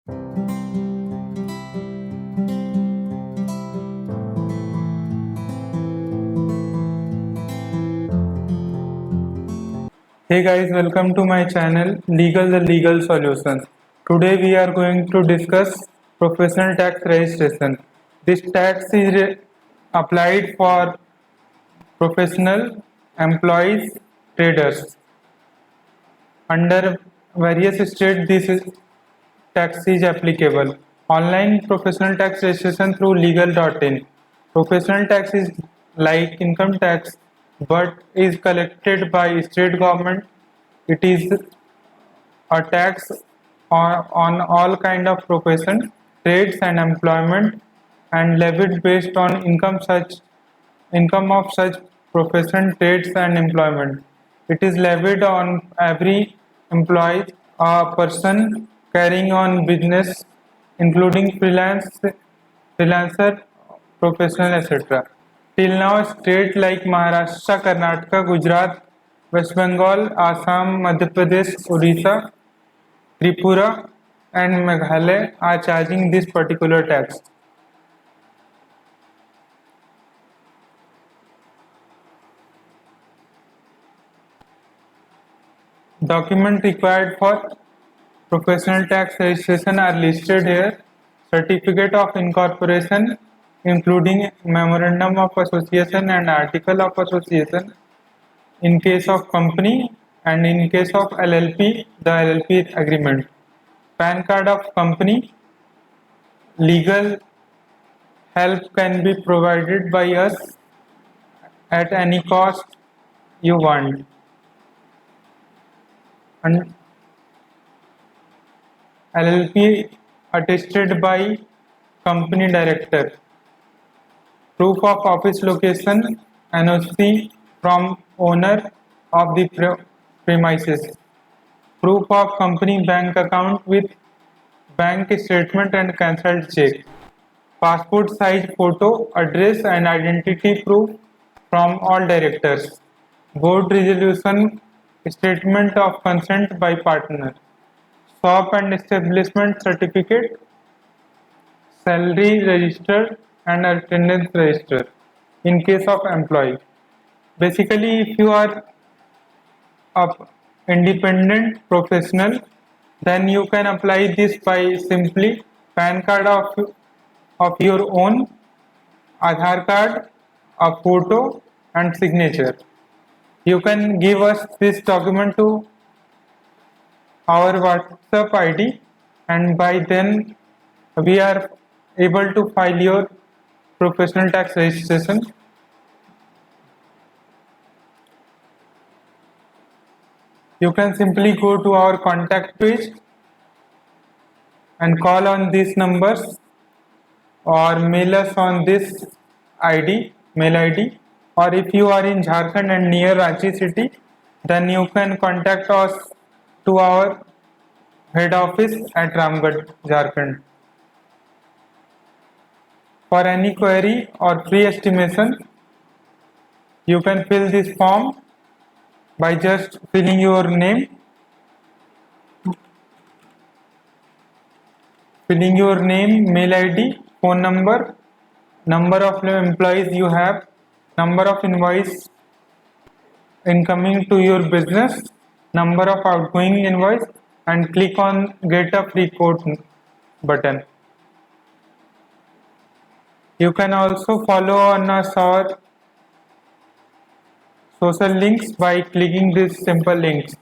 Hey guys, welcome to my channel Legal the Legal Solutions. Today we are going to discuss professional tax registration. This tax is applied for professional employees, traders. Under various states, tax is applicable. Online professional tax registration through legal.in. Professional tax is like income tax but is collected by state government. It is a tax on all kind of profession, trades and employment and levied based on income of such profession, trades and employment. It is levied on every employee, a person carrying on business including freelancer, professional, etc. Till now, states like Maharashtra, Karnataka, Gujarat, West Bengal, Assam, Madhya Pradesh, Odisha, Tripura, and Meghalaya are charging this particular tax. Documents required for professional tax registration are listed here. Certificate of incorporation, including memorandum of association and article of association in case of company, and in case of LLP, the LLP agreement. PAN card of company. Legal help can be provided by us at any cost you want. And LLP attested by company director. Proof of office location, NOC from owner of the premises. Proof of company bank account with bank statement and cancelled check. Passport size photo, address and identity proof from all directors. Board resolution, statement of consent by partner. Shop and establishment certificate, salary register and attendance register in case of employee. Basically, if you are a independent professional, then you can apply this by simply PAN card of your own, Aadhaar card, a photo and signature. You can give us this document to our WhatsApp ID, and by then we are able to file your professional tax registration. You can simply go to our contact page and call on these numbers or mail us on this mail ID, or if you are in Jharkhand and near Ranchi city, then you can contact us to our head office at Ramgarh, Jharkhand. For any query or free estimation, you can fill this form by just filling your name, mail ID, phone number, number of employees you have, number of invoice incoming to your business, number of outgoing invoice, and click on get a free quote button. You can also follow on us our social links by clicking these simple links.